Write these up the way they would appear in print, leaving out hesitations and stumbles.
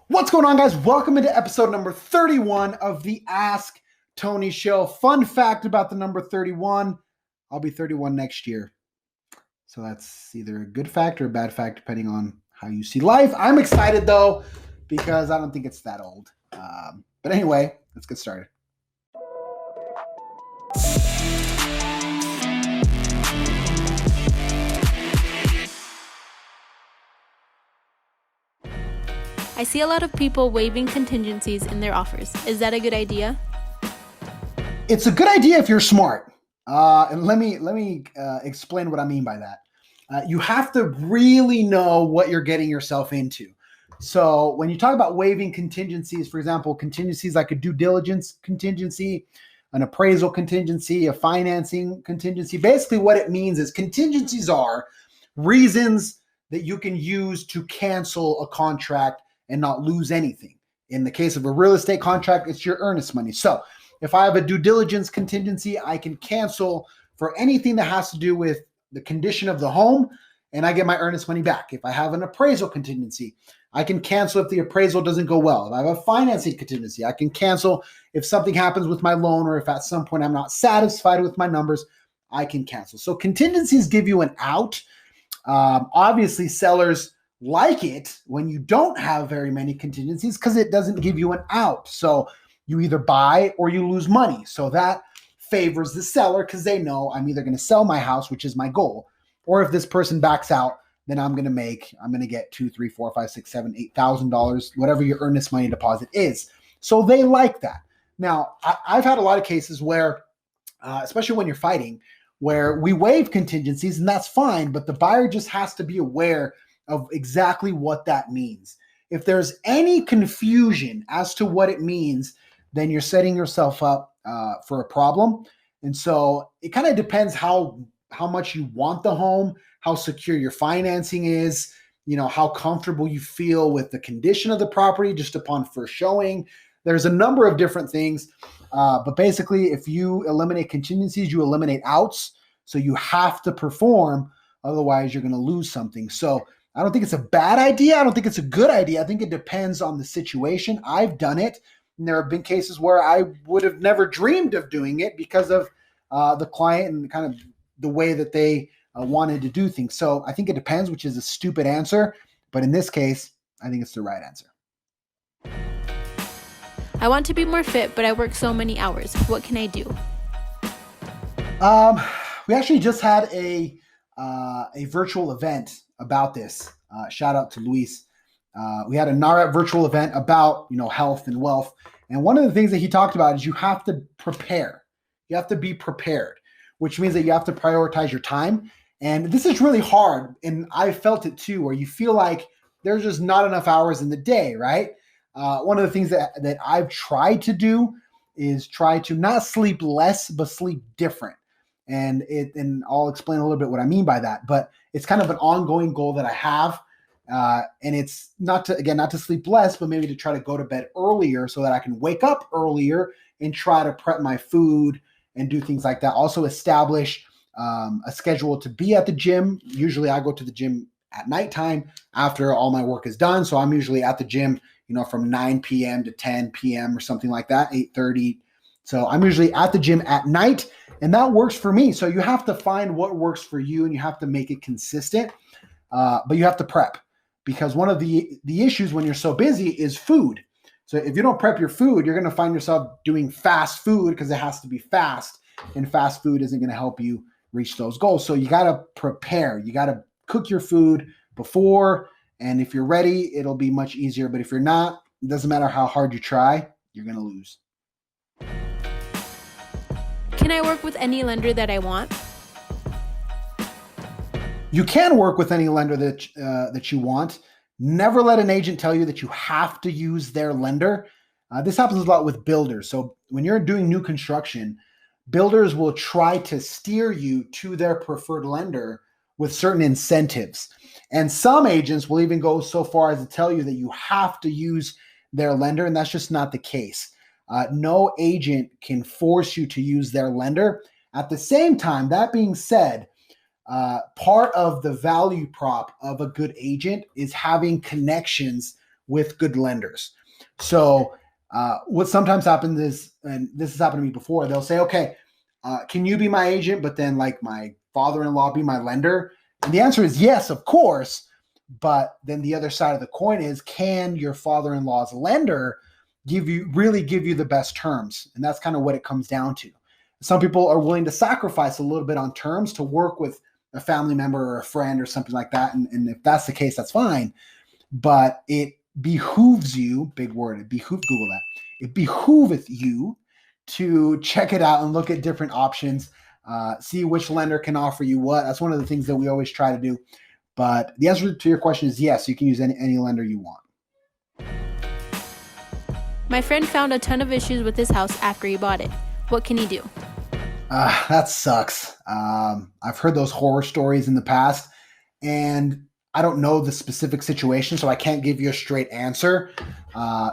What's going on, guys? Welcome into episode number 31 of the Ask Tony Show. Fun fact about the number 31, I'll be 31 next year. So that's either a good fact or a bad fact, depending on how you see life. I'm excited, though, because I don't think it's that old. But anyway, let's get started. I see a lot of people waiving contingencies in their offers. Is that a good idea? It's a good idea if you're smart. And let me explain what I mean by that. You have to really know what you're getting yourself into. So when you talk about waiving contingencies, for example, contingencies like a due diligence contingency, an appraisal contingency, a financing contingency, basically what it means is contingencies are reasons that you can use to cancel a contract and not lose anything. In the case of a real estate contract, it's your earnest money. So if I have a due diligence contingency, I can cancel for anything that has to do with the condition of the home, and I get my earnest money back. If I have an appraisal contingency, I can cancel if the appraisal doesn't go well. If I have a financing contingency, I can cancel if something happens with my loan, or if at some point I'm not satisfied with my numbers, I can cancel. So contingencies give you an out. Obviously, sellers like it when you don't have very many contingencies because it doesn't give you an out. So you either buy or you lose money. So that favors the seller because they know I'm either going to sell my house, which is my goal, or if this person backs out, then I'm going to get $2,000, $3,000, $4,000, $5,000, $6,000, $7,000, whatever your earnest money deposit is. So they like that. Now, I've had a lot of cases where, especially when you're fighting, where we waive contingencies, and that's fine, but the buyer just has to be aware of exactly what that means. If there's any confusion as to what it means, then you're setting yourself up for a problem. And so it kind of depends how much you want the home, how secure your financing is, how comfortable you feel with the condition of the property just upon first showing. There's a number of different things. But basically, if you eliminate contingencies, you eliminate outs. So you have to perform, otherwise you're going to lose something. So I don't think it's a bad idea. I don't think it's a good idea. I think it depends on the situation. I've done it. And there have been cases where I would have never dreamed of doing it because of the client and kind of the way that they wanted to do things. So I think it depends, which is a stupid answer. But in this case, I think it's the right answer. I want to be more fit, but I work so many hours. What can I do? We actually just had a virtual event about this. Shout out to Luis. We had a NAHREP virtual event about health and wealth. And one of the things that he talked about is you have to prepare. You have to be prepared, which means that you have to prioritize your time. And this is really hard. And I felt it too, where you feel like there's just not enough hours in the day, right? One of the things that I've tried to do is try to not sleep less, but sleep different. And I'll explain a little bit what I mean by that. But it's kind of an ongoing goal that I have. And it's not to sleep less, but maybe to try to go to bed earlier so that I can wake up earlier and try to prep my food and do things like that. Also establish a schedule to be at the gym. Usually I go to the gym at nighttime after all my work is done. So I'm usually at the gym, from 9 p.m. to 10 p.m. or something like that, 8:30. So I'm usually at the gym at night, and that works for me. So you have to find what works for you, and you have to make it consistent, but you have to prep. Because one of the issues when you're so busy is food. So if you don't prep your food, you're going to find yourself doing fast food because it has to be fast, and fast food isn't going to help you reach those goals. So you got to prepare. You got to cook your food before, and if you're ready, it'll be much easier. But if you're not, it doesn't matter how hard you try, you're going to lose. Can I work with any lender that I want? You can work with any lender that you want. Never let an agent tell you that you have to use their lender. This happens a lot with builders. So when you're doing new construction, builders will try to steer you to their preferred lender with certain incentives. And some agents will even go so far as to tell you that you have to use their lender, and that's just not the case. No agent can force you to use their lender. At the same time, that being said, part of the value prop of a good agent is having connections with good lenders. So what sometimes happens is, and this has happened to me before, they'll say, okay, can you be my agent, but then like my father-in-law be my lender? And the answer is yes, of course. But then the other side of the coin is, can your father-in-law's lender really give you the best terms? And that's kind of what it comes down to. Some people are willing to sacrifice a little bit on terms to work with a family member or a friend or something like that. And if that's the case, that's fine. But it behooves you, big word, Google that. It behooveth you to check it out and look at different options, see which lender can offer you what. That's one of the things that we always try to do. But the answer to your question is yes, you can use any lender you want. My friend found a ton of issues with his house after he bought it. What can he do? That sucks. I've heard those horror stories in the past, and I don't know the specific situation, so I can't give you a straight answer.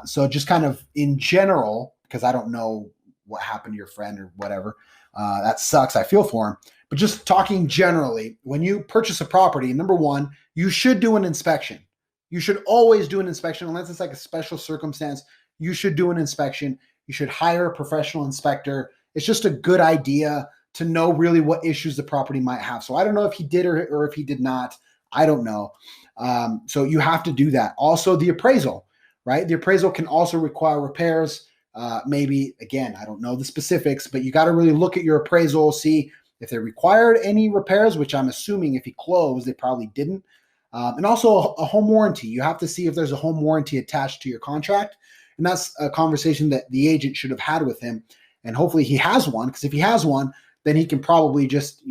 So just kind of in general, because I don't know what happened to your friend or whatever, that sucks. I feel for him. But just talking generally, when you purchase a property, number one, you should do an inspection. You should always do an inspection, unless it's like a special circumstance. You should do an inspection. You should hire a professional inspector. It's just a good idea to know really what issues the property might have. So I don't know if he did or if he did not. I don't know. So you have to do that. Also, the appraisal, right? The appraisal can also require repairs. Maybe, again, I don't know the specifics, but you got to really look at your appraisal, see if they required any repairs, which I'm assuming if he closed, they probably didn't. And also a home warranty. You have to see if there's a home warranty attached to your contract. And that's a conversation that the agent should have had with him. And hopefully he has one, because if he has one, then he can probably just,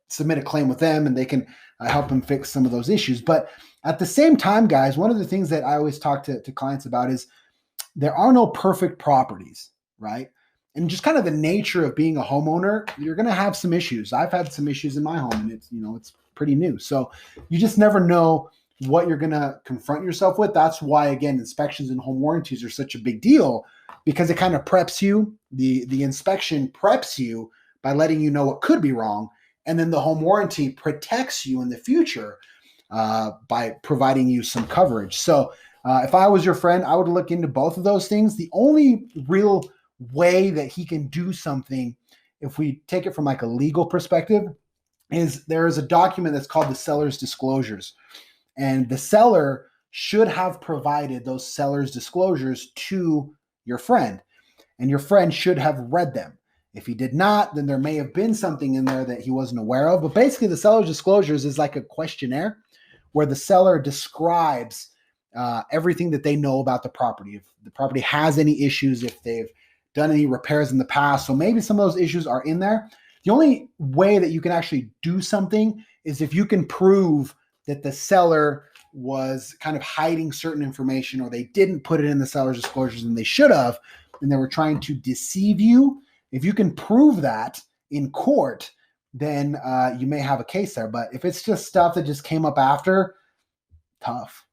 submit a claim with them and they can help him fix some of those issues. But at the same time, guys, one of the things that I always talk to clients about is there are no perfect properties, right? And just kind of the nature of being a homeowner, you're going to have some issues. I've had some issues in my home, and it's pretty new. So you just never know what you're going to confront yourself with. That's why, again, inspections and home warranties are such a big deal, because it kind of preps you. The inspection preps you by letting you know what could be wrong. And then the home warranty protects you in the future by providing you some coverage. So if I was your friend, I would look into both of those things. The only real way that he can do something, if we take it from like a legal perspective, is there is a document that's called the seller's disclosures. And the seller should have provided those seller's disclosures to your friend. And your friend should have read them. If he did not, then there may have been something in there that he wasn't aware of. But basically, the seller's disclosures is like a questionnaire where the seller describes everything that they know about the property. If the property has any issues, if they've done any repairs in the past. So maybe some of those issues are in there. The only way that you can actually do something is if you can prove that the seller was kind of hiding certain information, or they didn't put it in the seller's disclosures and they should have, and they were trying to deceive you. If you can prove that in court, then you may have a case there. But if it's just stuff that just came up after, tough.